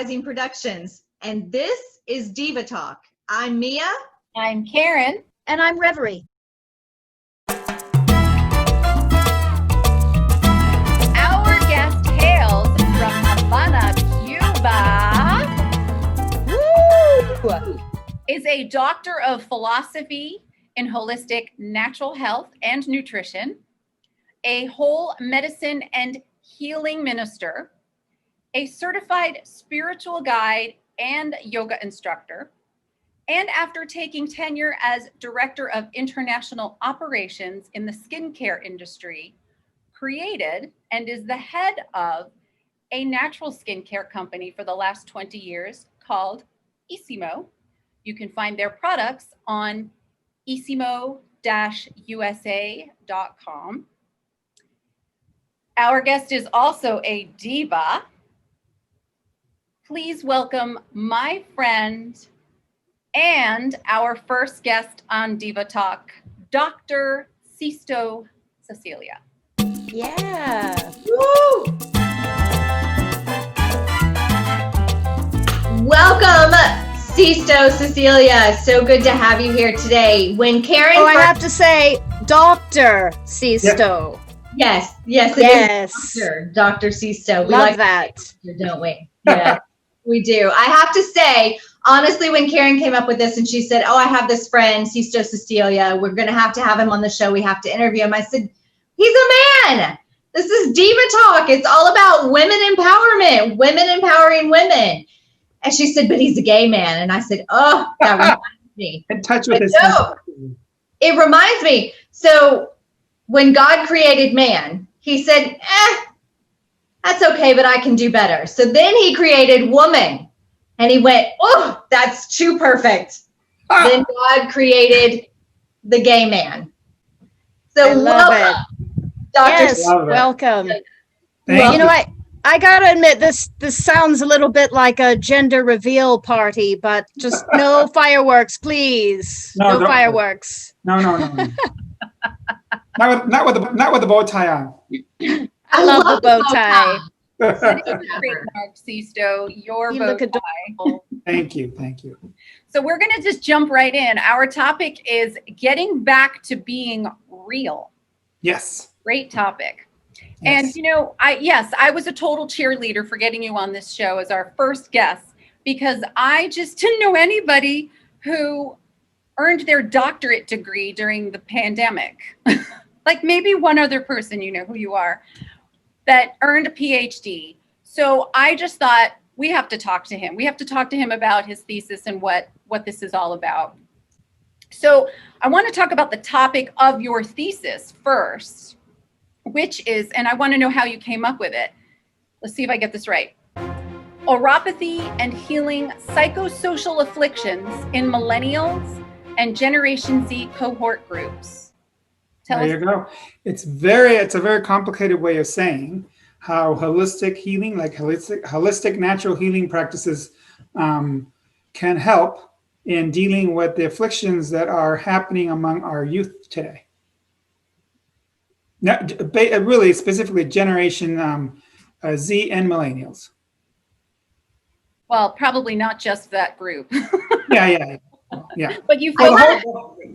Advertising Productions, and this is Diva Talk. I'm Mia. I'm Karen. And I'm Reverie. Our guest hails from Havana, Cuba. Woo! Is a doctor of philosophy in holistic natural health and nutrition, a whole medicine and healing minister, a certified spiritual guide and yoga instructor, and after taking tenure as director of international operations in the skincare industry, created and is the head of a natural skincare company for the last 20 years called Isimo. You can find their products on isimo-usa.com. Our guest is also a diva. Please welcome my friend and our first guest on Diva Talk, Dr. Sixto Sicilia. Yeah. Woo! Welcome, Sixto Sicilia. So good to have you here today. When Karen, I have to say, Dr. Sixto. Yes, it is Dr. Sixto. We love that, don't we? Yeah, we do. I have to say, honestly, when Karen came up with this and she said, "Oh, I have this friend, Sixto Sicilia. We're going to have him on the show. We have to interview him." I said, "He's a man. This is Diva Talk. It's all about women empowerment, women empowering women." And she said, "But he's a gay man." And I said, "Oh, that reminds me." In touch with his. No, it reminds me. So when God created man, he said, that's okay, but I can do better. So then he created woman and he went, "Oh, that's too perfect." Then God created the gay man. So I love it. Dr. Yes, welcome. Well, you know, I gotta admit, this sounds a little bit like a gender reveal party, but just no fireworks, please. No fireworks. No. Not with the bow tie on. I love the bow tie. It is a trademark, Sixto. Your bow tie. Thank you. So we're going to just jump right in. Our topic is getting back to being real. Yes. Great topic. Yes. And, you know, I was a total cheerleader for getting you on this show as our first guest, because I just didn't know anybody who earned their doctorate degree during the pandemic. Like maybe one other person, you know who you are, that earned a PhD. So I just thought, we have to talk to him. We have to talk to him about his thesis and what this is all about. So I want to talk about the topic of your thesis first, which is, and I want to know how you came up with it. Let's see if I get this right. Oropathy and healing psychosocial afflictions in millennials and Generation Z cohort groups. There you go. It's a very complicated way of saying how holistic healing, like holistic natural healing practices can help in dealing with the afflictions that are happening among our youth today. Now, really specifically Generation Z and millennials. Well, probably not just that group. Yeah. But you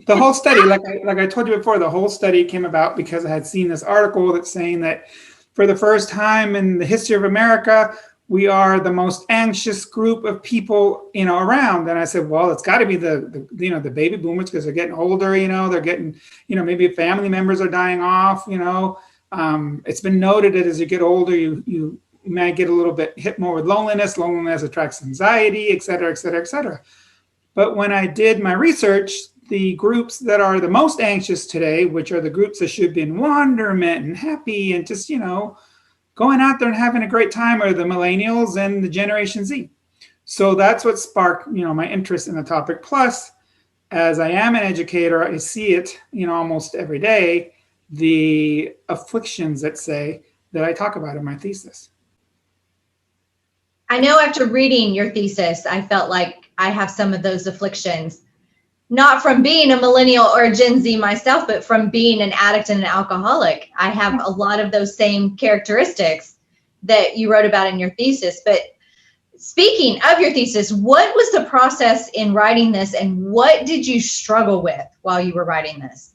the whole study, like I told you before, the whole study came about because I had seen this article that's saying that for the first time in the history of America, we are the most anxious group of people, around. And I said, well, it's got to be the baby boomers, because they're getting older. They're getting, maybe family members are dying off. It's been noted that as you get older, you might get a little bit hit more with loneliness. Loneliness attracts anxiety, et cetera, et cetera, et cetera. But when I did my research, the groups that are the most anxious today, which are the groups that should be in wonderment and happy and just, going out there and having a great time, are the millennials and the Generation Z. So that's what sparked, my interest in the topic. Plus, as I am an educator, I see it, almost every day, the afflictions, let's say, that I talk about in my thesis. I know after reading your thesis, I felt like I have some of those afflictions, not from being a millennial or a Gen Z myself, but from being an addict and an alcoholic. I have a lot of those same characteristics that you wrote about in your thesis. But speaking of your thesis, what was the process in writing this, and what did you struggle with while you were writing this?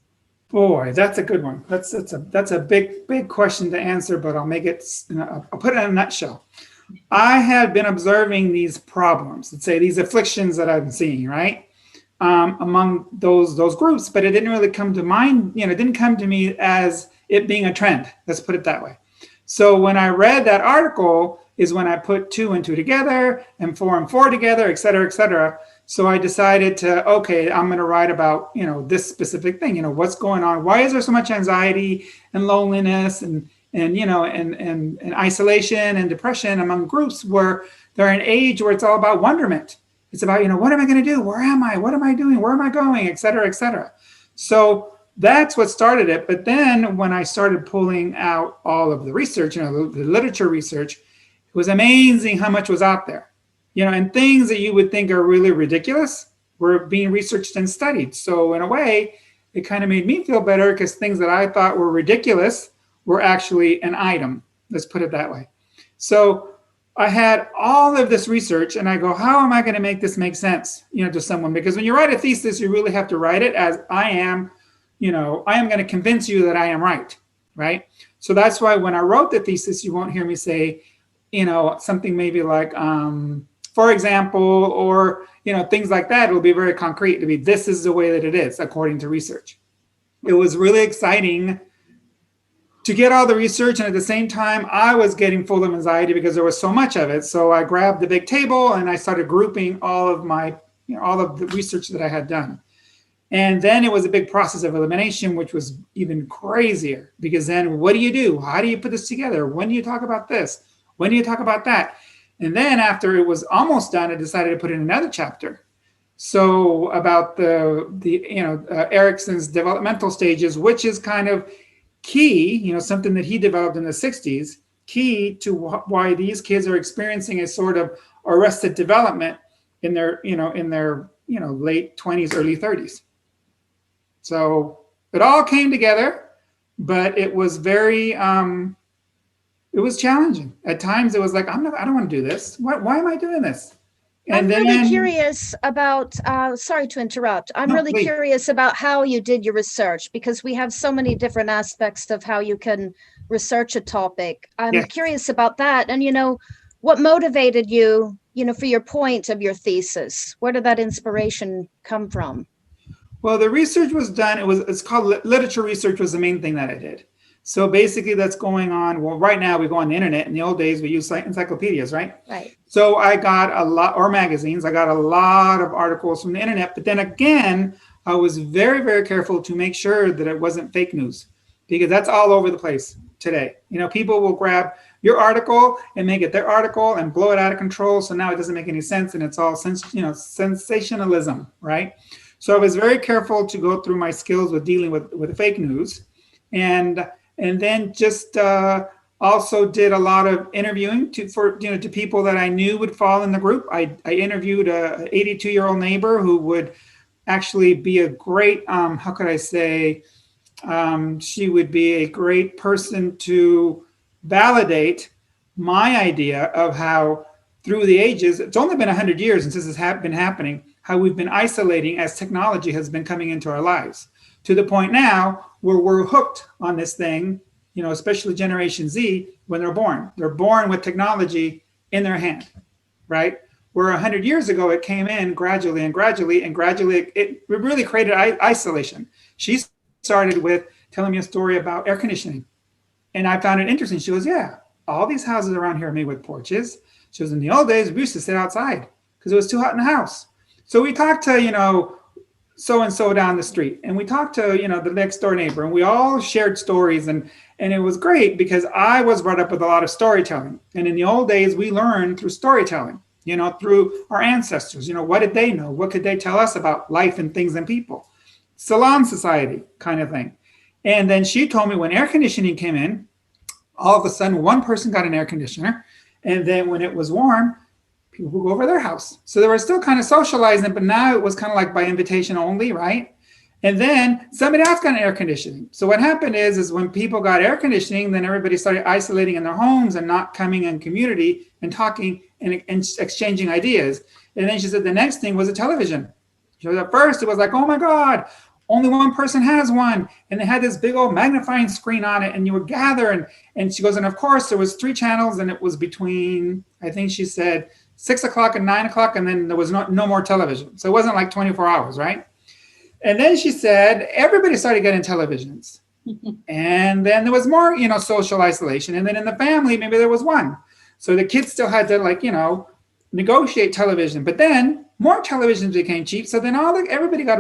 Boy, that's a good one. That's a big question to answer, but I'll make it, I'll put it in a nutshell. I had been observing these problems, let's say these afflictions that I'm seeing, right? Among those groups, but it didn't really come to mind, it didn't come to me as it being a trend. Let's put it that way. So when I read that article is when I put 2 and 2 together and 4 and 4 together, et cetera, et cetera. So I decided to, okay, I'm going to write about, this specific thing, what's going on? Why is there so much anxiety and loneliness and isolation and depression among groups where they're an age where it's all about wonderment. It's about, what am I going to do? Where am I? What am I doing? Where am I going? Et cetera, et cetera. So that's what started it. But then when I started pulling out all of the research, the literature research, it was amazing how much was out there, and things that you would think are really ridiculous were being researched and studied. So in a way, it kind of made me feel better because things that I thought were ridiculous were actually an item. Let's put it that way. So I had all of this research and I go, how am I going to make this make sense, to someone? Because when you write a thesis, you really have to write it as I am going to convince you that I am right? So that's why when I wrote the thesis, you won't hear me say, something maybe like, for example, or, things like that. It'll be very concrete. It'll be, this is the way that it is, according to research. It was really exciting to get all the research. And at the same time, I was getting full of anxiety because there was so much of it. So I grabbed the big table and I started grouping all of all of the research that I had done. And then it was a big process of elimination, which was even crazier because then what do you do? How do you put this together? When do you talk about this? When do you talk about that? And then after it was almost done, I decided to put in another chapter. So about Erickson's developmental stages, which is kind of key, something that he developed in the 60s, key to why these kids are experiencing a sort of arrested development in their late 20s, early 30s. So it all came together, but it was very, it was challenging. At times it was like, I don't want to do this. Why am I doing this? And I'm really curious about, sorry to interrupt. I'm really curious about how you did your research because we have so many different aspects of how you can research a topic. I'm curious about that. And, what motivated you, for your point of your thesis? Where did that inspiration come from? Well, the research was done. It's called literature research was the main thing that I did. So basically that's going on. Well, right now we go on the internet. In the old days, we used encyclopedias, right? Right. So I got a lot, or magazines. I got a lot of articles from the internet. But then again, I was very, very careful to make sure that it wasn't fake news because that's all over the place today. People will grab your article and make it their article and blow it out of control. So now it doesn't make any sense. And it's all, sensationalism, right? So I was very careful to go through my skills with dealing with fake news. And then just also did a lot of interviewing to people that I knew would fall in the group. I interviewed a 82-year-old neighbor who would actually be a great, she would be a great person to validate my idea of how through the ages, it's only been 100 years since this has been happening, how we've been isolating as technology has been coming into our lives. To the point now where we're hooked on this thing, especially Generation Z, when they're born. They're born with technology in their hand, right? Where 100 years ago, it came in gradually, it really created isolation. She started with telling me a story about air conditioning. And I found it interesting. She goes, yeah, all these houses around here are made with porches. She goes, in the old days, we used to sit outside because it was too hot in the house. So we talked to, so-and-so down the street. And we talked to, the next door neighbor, and we all shared stories. And it was great because I was brought up with a lot of storytelling. And in the old days, we learned through storytelling, through our ancestors. What did they know? What could they tell us about life and things and people? Salon society kind of thing. And then she told me when air conditioning came in, all of a sudden, one person got an air conditioner. And then when it was warm, people would go over their house. So they were still kind of socializing, but now it was kind of like by invitation only, right? And then somebody else got an air conditioning. So what happened is when people got air conditioning, then everybody started isolating in their homes and not coming in community and talking and exchanging ideas. And then she said the next thing was a television. She was, at first, it was like, oh my God, only one person has one. And they had this big old magnifying screen on it, and you would gather. And she goes, and of course, there was 3 channels, and it was between, I think she said, 6 o'clock and 9 o'clock, and then there was no more television. So it wasn't like 24 hours, right? And then she said, everybody started getting televisions. And then there was more, social isolation. And then in the family, maybe there was one. So the kids still had to negotiate television. But then more televisions became cheap. So then everybody got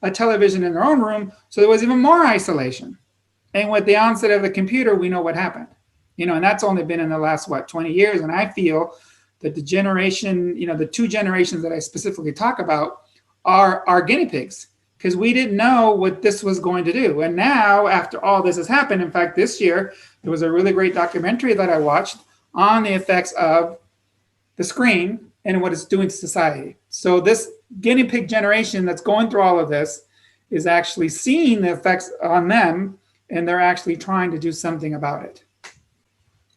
a television in their own room. So there was even more isolation. And with the onset of the computer, we know what happened. And that's only been in the last, 20 years. And I feel that the generation, the 2 generations that I specifically talk about are guinea pigs, because we didn't know what this was going to do. And now, after all this has happened, in fact, this year, there was a really great documentary that I watched on the effects of the screen and what it's doing to society. So this guinea pig generation that's going through all of this is actually seeing the effects on them, and they're actually trying to do something about it.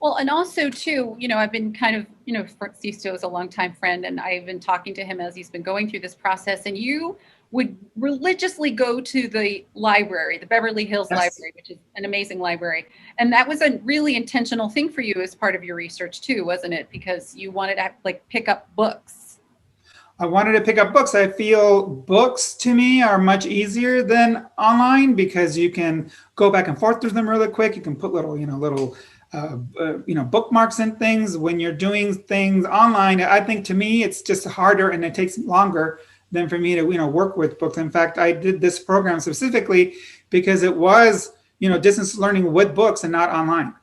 Well, and also too, I've been kind of, Sixto is a longtime friend, and I've been talking to him as he's been going through this process. And you would religiously go to the library, the Beverly Hills Library, which is an amazing library. And that was a really intentional thing for you as part of your research too, wasn't it? Because you wanted to pick up books. I wanted to pick up books. I feel books to me are much easier than online, because you can go back and forth through them really quick. You can put little bookmarks and things when you're doing things online. I think to me, it's just harder, and it takes longer than for me to, work with books. In fact, I did this program specifically because it was, distance learning with books and not online.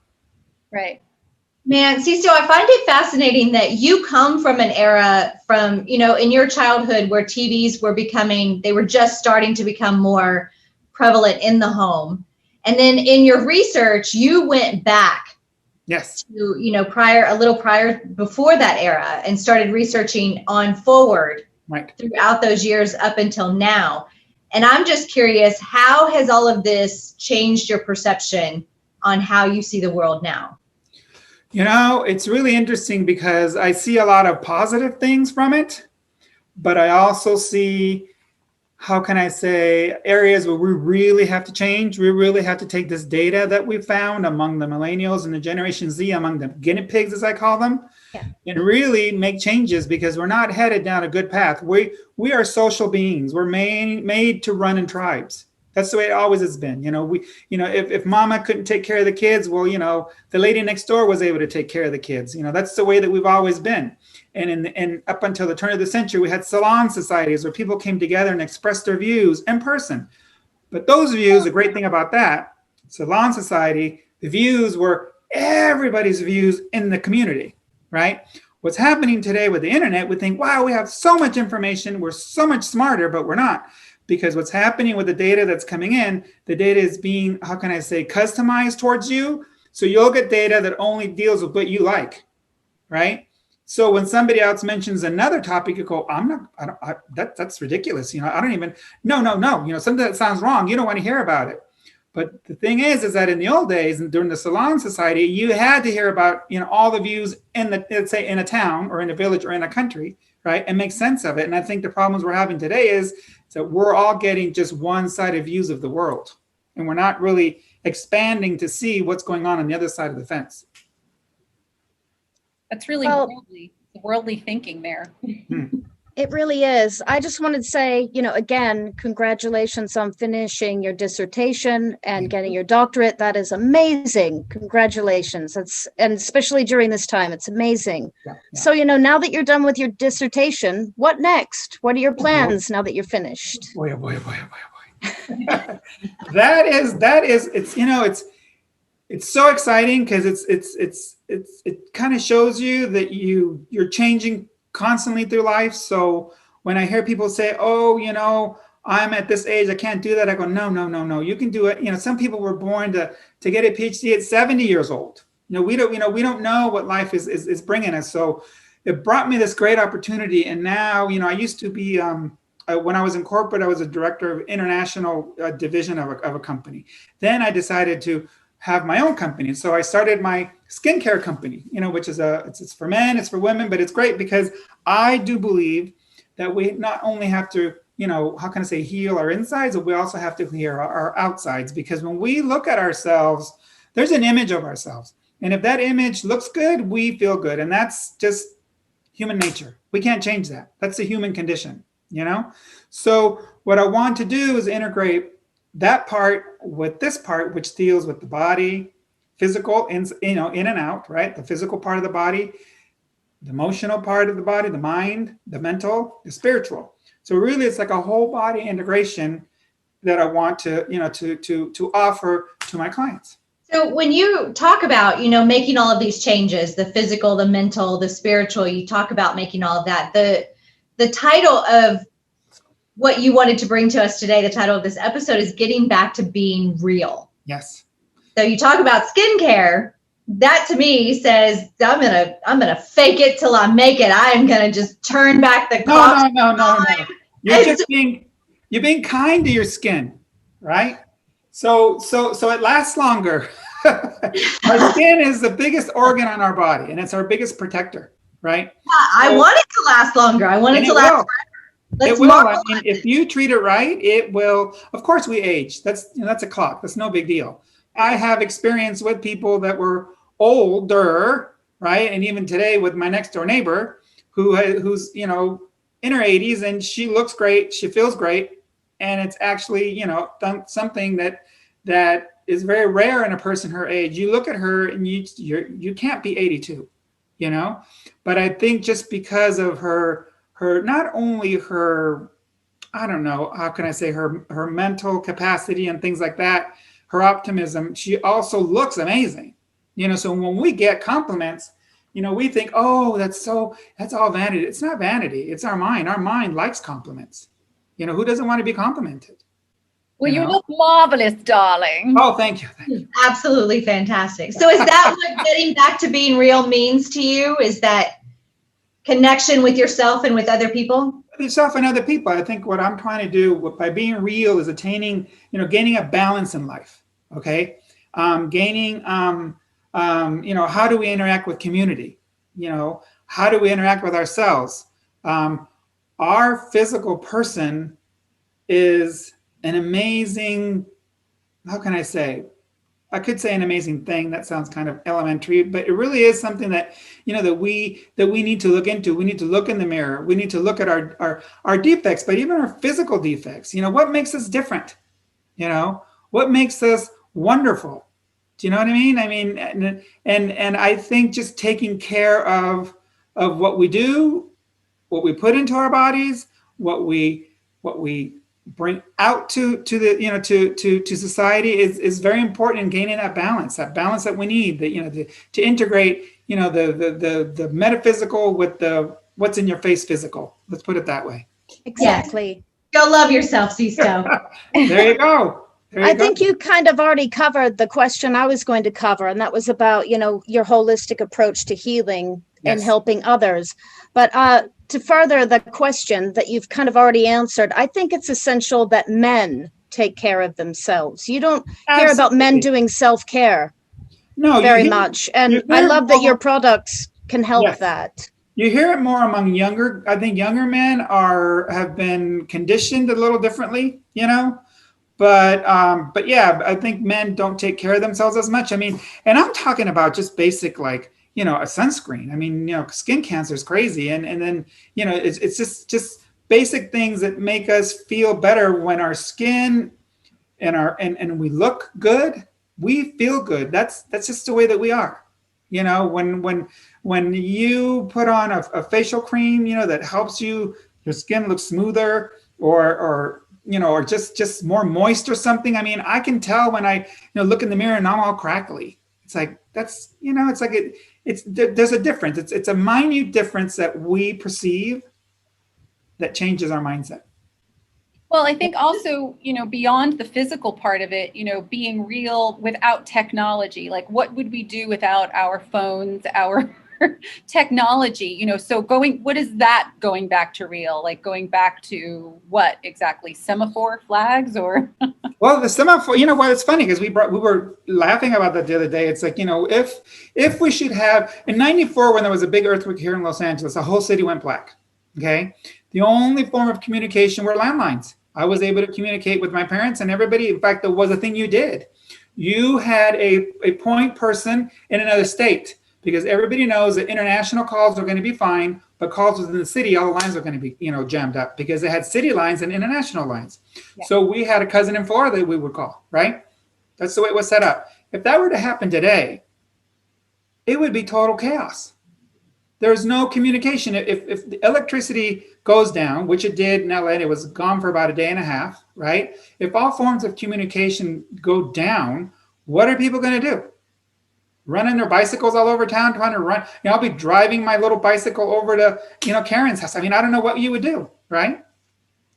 Right. Man, Sixto, I find it fascinating that you come from an era from, in your childhood where TVs they were just starting to become more prevalent in the home. And then in your research, you went back. Yes. To, a little prior before that era, and started researching on forward. Right. Throughout those years up until now. And I'm just curious, how has all of this changed your perception on how you see the world now? It's really interesting, because I see a lot of positive things from it, but I also see, how can I say, areas where we really have to change. We really have to take this data that we found among the millennials and the Generation Z, among the guinea pigs, as I call them, and really make changes, because we're not headed down a good path. We are social beings. We're made to run in tribes. That's the way it always has been. If mama couldn't take care of the kids, well, the lady next door was able to take care of the kids. That's the way that we've always been. And up until the turn of the century, we had salon societies where people came together and expressed their views in person. But those views, the great thing about that, salon society, the views were everybody's views in the community, right? What's happening today with the internet, we think, wow, we have so much information, we're so much smarter, but we're not. Because what's happening with the data that's coming in, the data is being, how can I say, customized towards you. So you'll get data that only deals with what you like, right? So when somebody else mentions another topic, you go, that's ridiculous. I don't even, no. Something that sounds wrong, you don't want to hear about it. But the thing is that in the old days and during the salon society, you had to hear about, all the views let's say in a town or in a village or in a country, right? And make sense of it. And I think the problems we're having today is that we're all getting just one-sided views of the world, and we're not really expanding to see what's going on the other side of the fence. That's really worldly thinking there. It really is. I just wanted to say, again, congratulations on finishing your dissertation and getting your doctorate. That is amazing. Congratulations. And especially during this time, it's amazing. Yeah. So, now that you're done with your dissertation, what next? What are your plans now that you're finished? Boy. That is, it's so exciting, because it kind of shows you that you're changing constantly through life. So when I hear people say, oh, I'm at this age, I can't do that, I go, no, you can do it. Some people were born to get a PhD at 70 years old. We don't know what life is bringing us. So it brought me this great opportunity. And now, I used to be, when I was in corporate, I was a director of international division of a company. Then I decided to have my own company. So I started my skincare company, which is it's for men, it's for women, but it's great because I do believe that we not only have to, how can I say, heal our insides, but we also have to heal our outsides, because when we look at ourselves, there's an image of ourselves. And if that image looks good, we feel good. And that's just human nature. We can't change that. That's the human condition, So what I want to do is integrate that part with this part, which deals with the body, physical, in and out, right? The physical part of the body, the emotional part of the body, the mind, the mental, the spiritual. So really, it's like a whole body integration that I want to, to offer to my clients. So when you talk about, making all of these changes, the physical, the mental, the spiritual, you talk about making all of that. The title of what you wanted to bring to us today, the title of this episode is Getting Back to Being Real. Yes. So you talk about skincare. That to me says I'm gonna fake it till I make it. I'm gonna just turn back the clock. No. You're being kind to your skin, right? So it lasts longer. Our skin is the biggest organ on our body, and it's our biggest protector, right? I want it to last longer. I want it to last forever. It will. I mean, if you treat it right, it will. Of course, we age. That's a clock. That's no big deal. I have experience with people that were older, right? And even today with my next door neighbor who's, in her 80s, and she looks great. She feels great. And it's actually, something that is very rare in a person her age. You look at her and you can't be 82, but I think just because of her not only her, I don't know, how can I say, her mental capacity and things like that, her optimism, she also looks amazing. So when we get compliments, we think, oh, that's all vanity. It's not vanity. It's our mind. Our mind likes compliments. Who doesn't want to be complimented? Well, you look marvelous, darling. Oh, thank you. Absolutely fantastic. So is that what getting back to being real means to you? Is that connection with yourself and with other people? With yourself and other people. I think what I'm trying to do by being real is gaining a balance in life. Okay. Gaining, how do we interact with community? How do we interact with ourselves? Our physical person is an amazing, how can I say? I could say an amazing thing. That sounds kind of elementary, but it really is something that, that we need to look into. We need to look in the mirror. We need to look at our defects, but even our physical defects. What makes us different? What makes us wonderful? Do you know what I mean? I mean, and I think just taking care of what we do, what we put into our bodies, what we bring out to the to society is very important in gaining that balance that we need, to integrate the metaphysical with the what's in your face physical. Let's put it that way. Exactly. Yes. Go love yourself, Sixto. There you go. I think you kind of already covered the question I was going to cover, and that was about, your holistic approach to healing and helping others. But to further the question that you've kind of already answered, I think it's essential that men take care of themselves. You don't hear about men doing self-care very much. And I love that your products can help that. You hear it more among younger men have been conditioned a little differently, But yeah, I think men don't take care of themselves as much. I mean, and I'm talking about just basic, like, a sunscreen. I mean, skin cancer is crazy. And then, it's just basic things that make us feel better when our skin and we look good, we feel good. That's just the way that we are. When you put on a facial cream, that helps your skin look smoother or just more moist or something. I mean, I can tell when I, look in the mirror and I'm all crackly. It's like, there's a difference. It's a minute difference that we perceive that changes our mindset. Well, I think also, beyond the physical part of it, being real without technology, like what would we do without our phones, our technology, so what is that going back to real? Like going back to what exactly? Semaphore flags or? Well, the semaphore, it's funny because we were laughing about that the other day. It's like, if we should have, in 94, when there was a big earthquake here in Los Angeles, the whole city went black. Okay. The only form of communication were landlines. I was able to communicate with my parents and everybody. In fact, there was a thing you did. You had a point person in another state, because everybody knows that international calls are going to be fine, but calls within the city, all the lines are going to be, jammed up, because they had city lines and international lines. Yeah. So we had a cousin in Florida that we would call, right? That's the way it was set up. If that were to happen today, it would be total chaos. There's no communication. If the electricity goes down, which it did in LA, it was gone for about a day and a half, right? If all forms of communication go down, what are people going to do? Running their bicycles all over town, trying to run. I'll be driving my little bicycle over to, Karen's house. I mean, I don't know what you would do, right?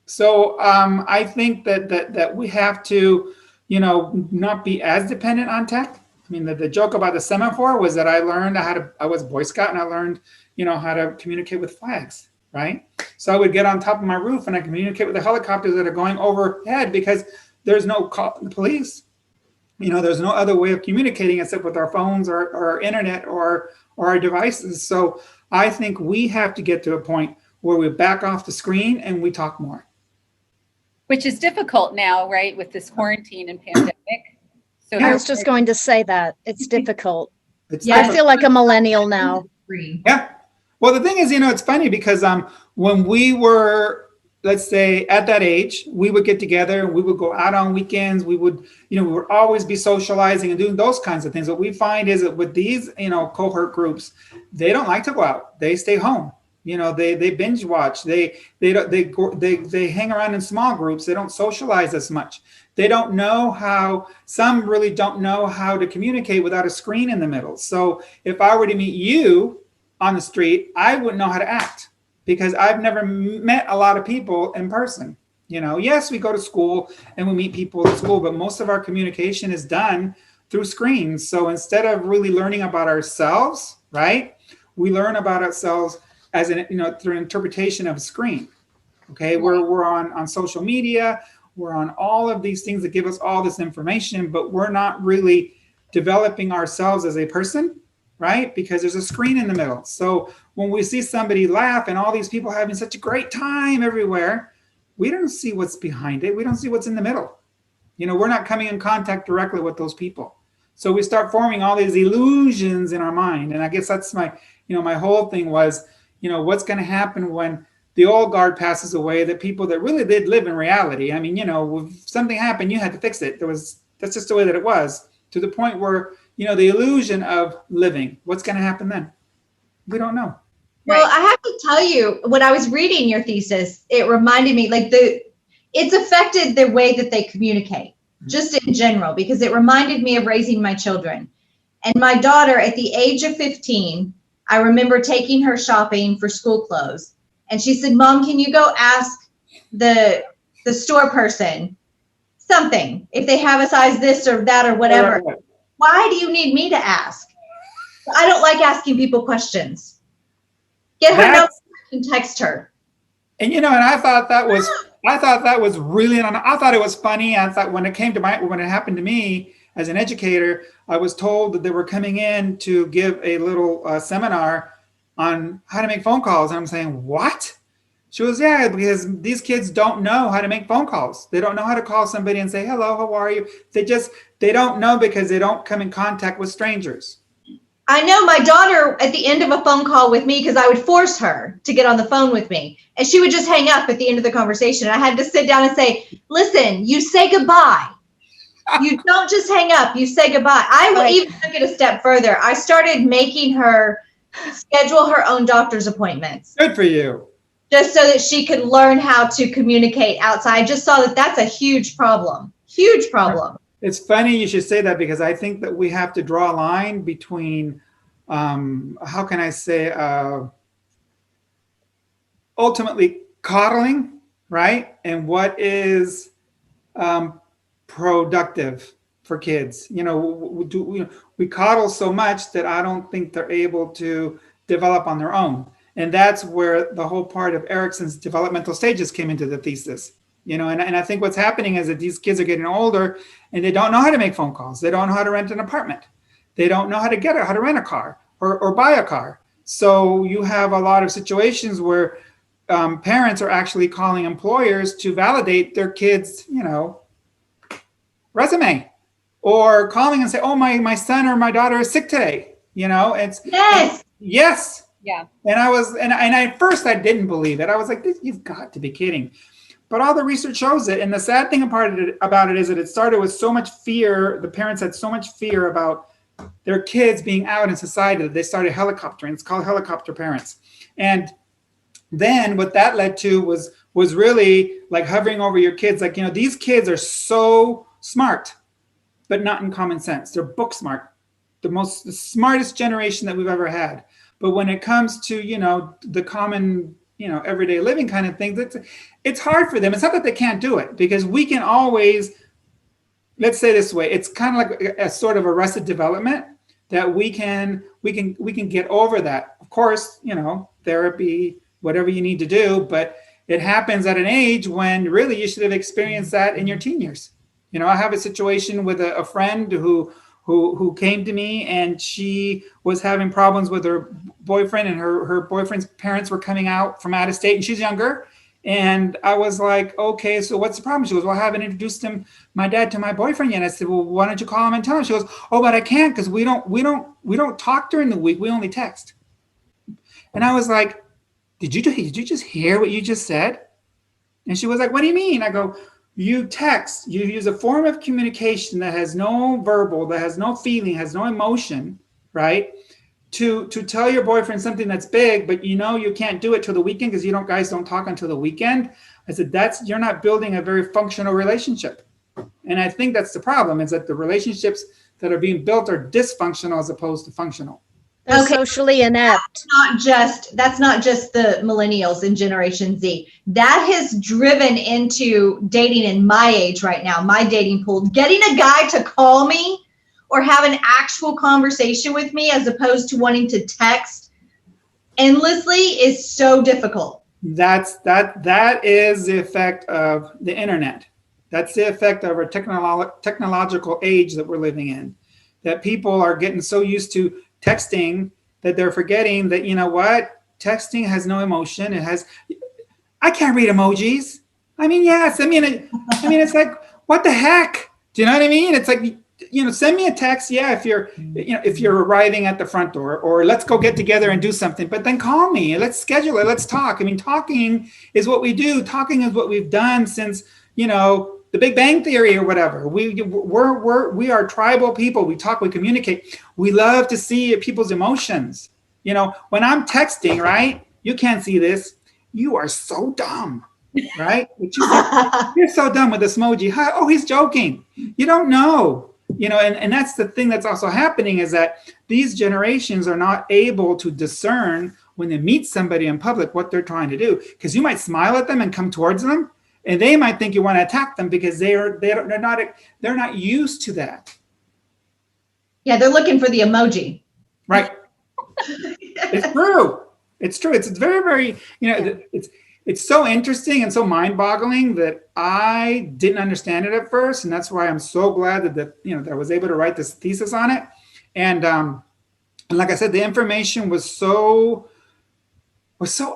So I think that we have to, not be as dependent on tech. I mean, the joke about the semaphore was that I learned I was a Boy Scout, and I learned, how to communicate with flags, right? So I would get on top of my roof and I communicate with the helicopters that are going overhead, because there's no police. There's no other way of communicating except with our phones or our internet or our devices. So I think we have to get to a point where we back off the screen and we talk more. Which is difficult now, right, with this quarantine and pandemic. So I was just going to say that. It's difficult. Yeah, I feel like a millennial now. Yeah. Well, the thing is, it's funny because when we were, let's say, at that age, we would get together and we would go out on weekends. We would, we would always be socializing and doing those kinds of things. What we find is that with these, cohort groups, they don't like to go out. They stay home. They binge watch. They hang around in small groups. They don't socialize as much. They don't know how. Some really don't know how to communicate without a screen in the middle. So if I were to meet you on the street, I wouldn't know how to act, because I've never met a lot of people in person. Yes, we go to school and we meet people at school, but most of our communication is done through screens. So instead of really learning about ourselves, right, we learn about ourselves as through interpretation of a screen. Okay, we're on social media, we're on all of these things that give us all this information, but we're not really developing ourselves as a person, right? Because there's a screen in the middle. So when we see somebody laugh and all these people having such a great time everywhere, we don't see what's behind it. We don't see what's in the middle. We're not coming in contact directly with those people. So we start forming all these illusions in our mind. And I guess that's my whole thing was, what's going to happen when the old guard passes away, that people that really did live in reality. I mean, if something happened, you had to fix it. That's just the way that it was, to the point where, the illusion of living, what's going to happen then? We don't know. Well, I have to tell you, when I was reading your thesis, it reminded me, it's affected the way that they communicate, just in general, because it reminded me of raising my children. And my daughter, at the age of 15, I remember taking her shopping for school clothes. And she said, Mom, can you go ask the store person something, if they have a size this or that or whatever? Right. Why do you need me to ask? I don't like asking people questions. Get her notes and text her. And and I thought that was really, I thought it was funny. I thought when it happened to me as an educator, I was told that they were coming in to give a little seminar on how to make phone calls. And I'm saying, what? She was, yeah, because these kids don't know how to make phone calls. They don't know how to call somebody and say, hello, how are you? They don't know, because they don't come in contact with strangers. I know my daughter, at the end of a phone call with me, because I would force her to get on the phone with me, and she would just hang up at the end of the conversation. I had to sit down and say, listen, you say goodbye. You don't just hang up, you say goodbye. I even took it a step further. I started making her schedule her own doctor's appointments. Good for you. Just so that she could learn how to communicate outside. I just saw that that's a huge problem. Huge problem. It's funny you should say that, because I think that we have to draw a line between, how can I say, ultimately coddling, right? And what is productive for kids. We coddle so much that I don't think they're able to develop on their own. And that's where the whole part of Erikson's developmental stages came into the thesis. And I think what's happening is that these kids are getting older and they don't know how to make phone calls. They don't know how to rent an apartment. They don't know how to rent a car or buy a car. So you have a lot of situations where parents are actually calling employers to validate their kids, resume, or calling and say, oh, my son or my daughter is sick today. It's yes. Yeah. And at first I didn't believe it. I was like, you've got to be kidding. But all the research shows it. And the sad thing about it is that it started with so much fear. The parents had so much fear about their kids being out in society that they started helicoptering. It's called helicopter parents. And then what that led to was really like hovering over your kids. Like, these kids are so smart, but not in common sense. They're book smart, the smartest generation that we've ever had. But when it comes to, the common, everyday living kind of things, it's hard for them. It's not that they can't do it, because we can always, let's say this way, it's kind of like a sort of arrested development that we can get over that. Of course, therapy, whatever you need to do, but it happens at an age when really you should have experienced that in your teen years. I have a situation with a friend who came to me, and she was having problems with her boyfriend, and her boyfriend's parents were coming out from out of state, and she's younger. And I was like, okay, so what's the problem? She goes, well, I haven't introduced my dad to my boyfriend yet. I said, well, why don't you call him and tell him? She goes, oh, but I can't, because we don't talk during the week. We only text. And I was like, did you just hear what you just said? And she was like, what do you mean? I go, you text, you use a form of communication that has no verbal, that has no feeling, has no emotion, right? To tell your boyfriend something that's big, but you can't do it till the weekend because guys don't talk until the weekend. I said, you're not building a very functional relationship. And I think that's the problem, is that the relationships that are being built are dysfunctional as opposed to functional. They're socially inept. That's not just the millennials in Generation Z. That has driven into dating in my age right now, my dating pool. Getting a guy to call me or have an actual conversation with me as opposed to wanting to text endlessly is so difficult. That is the effect of the internet. That's the effect of our technological age that we're living in. That people are getting so used to texting that they're forgetting that, texting has no emotion. I can't read emojis. Yes. It's like, what the heck? Do you know what I mean? It's like, send me a text. Yeah. If you're arriving at the front door, or let's go get together and do something, but then call me, let's schedule it. Let's talk. Talking is what we do. Talking is what we've done since, the Big Bang Theory or whatever. We are tribal people. We talk, we communicate. We love to see people's emotions. When I'm texting, right? You can't see this. You are so dumb, right? You're so dumb with this emoji. Oh, he's joking. You don't know. And that's the thing that's also happening, is that these generations are not able to discern when they meet somebody in public what they're trying to do. Because you might smile at them and come towards them, and they might think you want to attack them because they're not used to that. Yeah, they're looking for the emoji. Right. It's true. It's true. It's very, very, it's so interesting and so mind-boggling that I didn't understand it at first, and that's why I'm so glad that I was able to write this thesis on it. And like I said, the information was so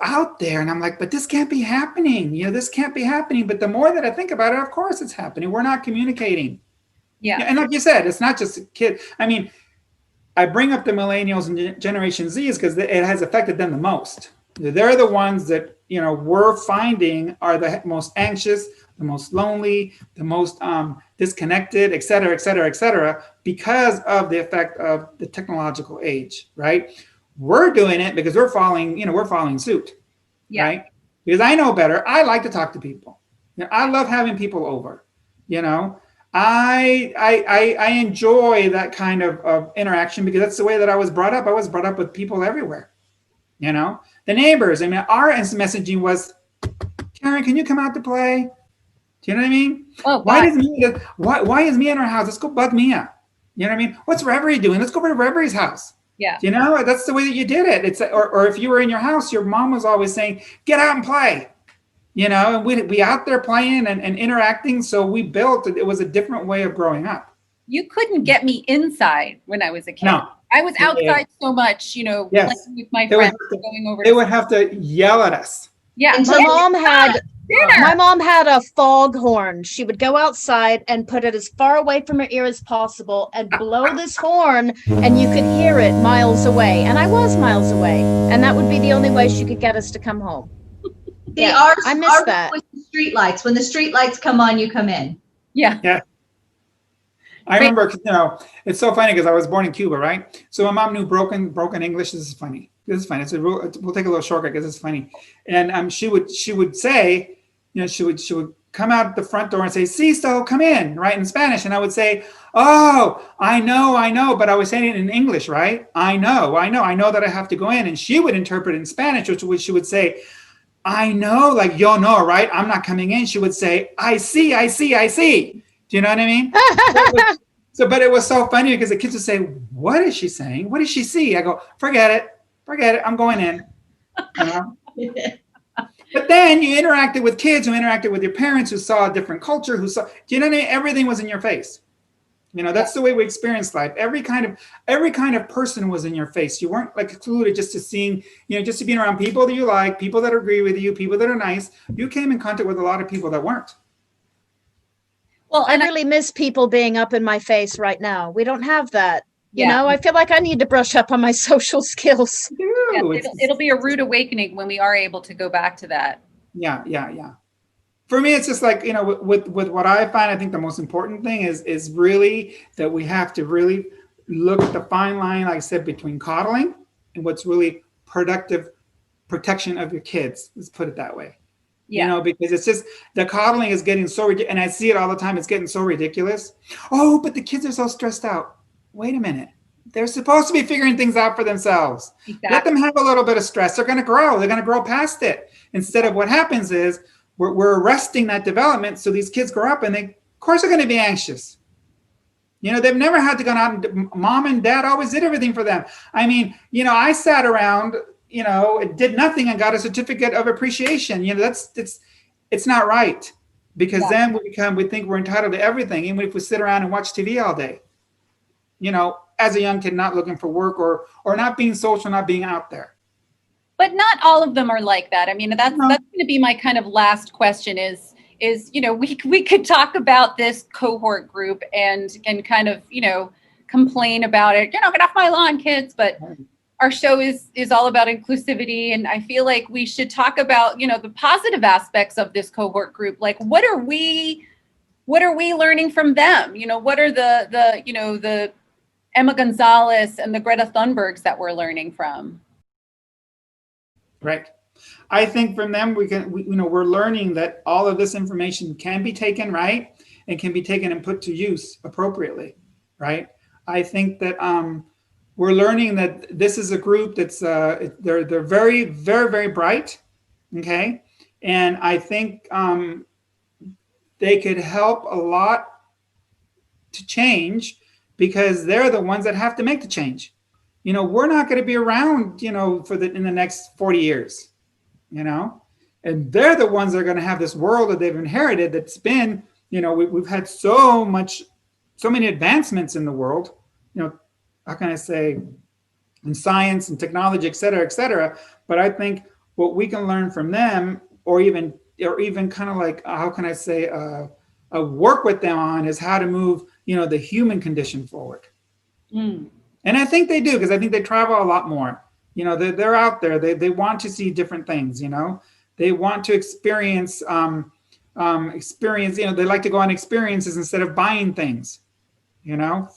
out there, and I'm like, but this can't be happening. This can't be happening. But the more that I think about it, of course it's happening. We're not communicating. Yeah. And like you said, it's not just a kid. I bring up the millennials and Generation Zs because it has affected them the most. They're the ones that, we're finding are the most anxious, the most lonely, the most disconnected, et cetera, et cetera, et cetera, because of the effect of the technological age, right? We're doing it because we're following suit, yeah. Right? Because I know better. I like to talk to people. I love having people over. I enjoy that kind of interaction because that's the way that I was brought up. I was brought up with people everywhere. The neighbors. Our instant messaging was, Karen, can you come out to play? Do you know what I mean? Oh, why is Mia in our house? Let's go bug Mia. You know what I mean? What's Reverie doing? Let's go over to Reverie's house. Yeah. You know, that's the way that you did it. It's or if you were in your house, your mom was always saying, get out and play. You know, and we out there playing and interacting. So we built, it was a different way of growing up. You couldn't get me inside when I was a kid. No. I was outside so much, you know, Yes. playing with my friends, going over. They would have to yell at us. Yeah. My mom had a foghorn. She would go outside and put it as far away from her ear as possible and blow this horn, and you could hear it miles away. And I was miles away, and that would be the only way she could get us to come home. I miss that. With the street lights. When the street lights come on, you come in. Yeah. Yeah. I remember, you know, it's so funny because I was born in Cuba, right? So my mom knew broken English. This is funny. We'll take a little shortcut because it's funny. And she would say, you know, she would come out the front door and say, Sixto, come in, right, in Spanish. And I would say, oh, I know, but I was saying it in English, right? I know that I have to go in. And she would interpret it in Spanish, which she would say, I know, like, yo no, right? I'm not coming in. She would say, I see. Do you know what I mean? But it was so funny because the kids would say, what is she saying? What does she see? I go, forget it. I'm going in. You know? But then you interacted with kids who interacted with your parents who saw a different culture, do you know what I mean? Everything was in your face. You know, that's the way we experienced life. Every kind of person was in your face. You weren't like excluded just to seeing, you know, just to being around people that you like, people that agree with you, people that are nice. You came in contact with a lot of people that weren't. Well, I really miss people being up in my face right now. We don't have that. You know, I feel like I need to brush up on my social skills. Yeah, it'll be a rude awakening when we are able to go back to that. Yeah. For me, it's just like, you know, with what I find, I think the most important thing is really that we have to really look at the fine line, like I said, between coddling and what's really productive protection of your kids. Let's put it that way. Yeah. You know, because it's just the coddling is getting so ridiculous, and I see it all the time. It's getting so ridiculous. Oh, but the kids are so stressed out. Wait a minute. They're supposed to be figuring things out for themselves. Exactly. Let them have a little bit of stress. They're going to grow. They're going to grow past it. Instead of what happens is we're arresting that development. So these kids grow up and they, of course, they're going to be anxious. You know, they've never had to go out and mom and dad always did everything for them. I mean, you know, I sat around, you know, did nothing and got a certificate of appreciation. You know, it's not right, because then we think we're entitled to everything, even if we sit around and watch TV all day. You know, as a young kid, not looking for work or not being social, not being out there. But not all of them are like that. I mean, that's going to be my kind of last question is, you know, we could talk about this cohort group and kind of, you know, complain about it, you know, get off my lawn, kids. But our show is all about inclusivity. And I feel like we should talk about, you know, the positive aspects of this cohort group. Like, what are we learning from them? You know, what are the Emma Gonzalez and the Greta Thunbergs that we're learning from? Right. I think from them, we're learning that all of this information can be taken, right, and can be taken and put to use appropriately, right? I think that we're learning that this is a group that's they're very, very, very bright, okay, and I think they could help a lot to change, because they're the ones that have to make the change. You know, we're not going to be around, you know, in the next 40 years. You know, and they're the ones that are going to have this world that they've inherited that's been, you know, we've had so many advancements in the world, you know, how can I say, in science and technology, et cetera, but I think what we can learn from them, or even kind of like, how can I say, work with them on, is how to move, you know, the human condition forward. And I think they do, because I think they travel a lot more. You know, they're out there. They want to see different things. You know, they want to experience. You know, they like to go on experiences instead of buying things. You know,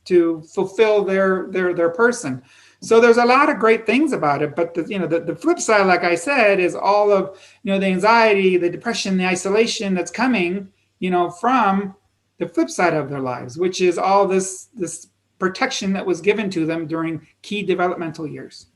to fulfill their person. So there's a lot of great things about it. But the flip side, like I said, is all of, you know, the anxiety, the depression, the isolation that's coming, you know, from the flip side of their lives, which is all this protection that was given to them during key developmental years.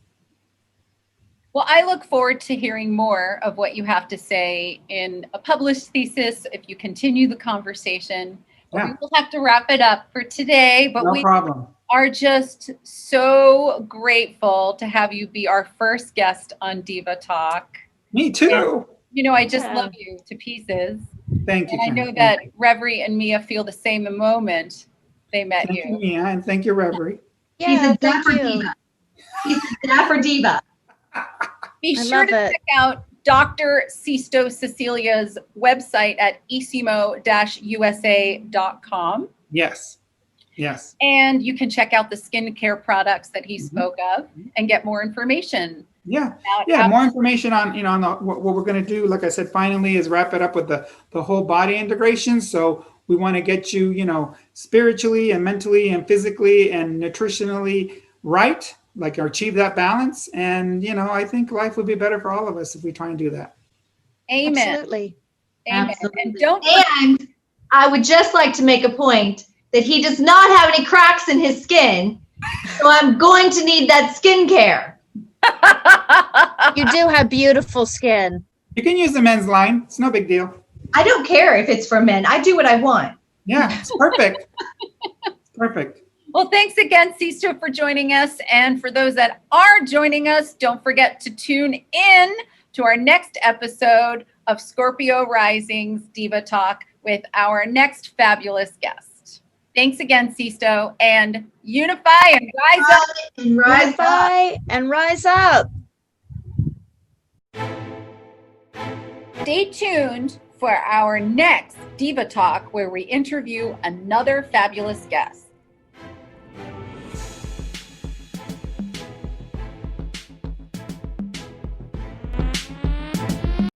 Well, I look forward to hearing more of what you have to say in a published thesis if you continue the conversation. Yeah. We will have to wrap it up for today, but no problem. are just so grateful to have you be our first guest on Diva Talk. Me too. And, I just love you to pieces. Thank you. And I know that Reverie and Mia feel the same the moment they met Thank you, Mia, and thank you, Reverie. Yeah, He's a thank dapper you. diva. He's a dapper diva. Be sure to check out Dr. Sixto Sicilia's website at isimo-usa.com. Yes. And you can check out the skincare products that he spoke of and get more information. Yeah. More information on, on what we're going to do. Like I said, finally is wrap it up with the whole body integration. So we want to get you, spiritually and mentally and physically and nutritionally right, like achieve that balance. And, I think life would be better for all of us if we try and do that. Amen. Absolutely. Amen. Absolutely. And I would just like to make a point that he does not have any cracks in his skin. So I'm going to need that skincare. You do have beautiful skin. You can use the men's line. It's no big deal. I don't care if it's for men. I do what I want. Yeah, it's perfect. Perfect. Well, thanks again, Sixto, for joining us. And for those that are joining us, don't forget to tune in to our next episode of Scorpio Rising's Diva Talk with our next fabulous guest. Thanks again, Sixto, and unify and rise up. And rise Unify and rise up. Stay tuned for our next Diva Talk, where we interview another fabulous guest.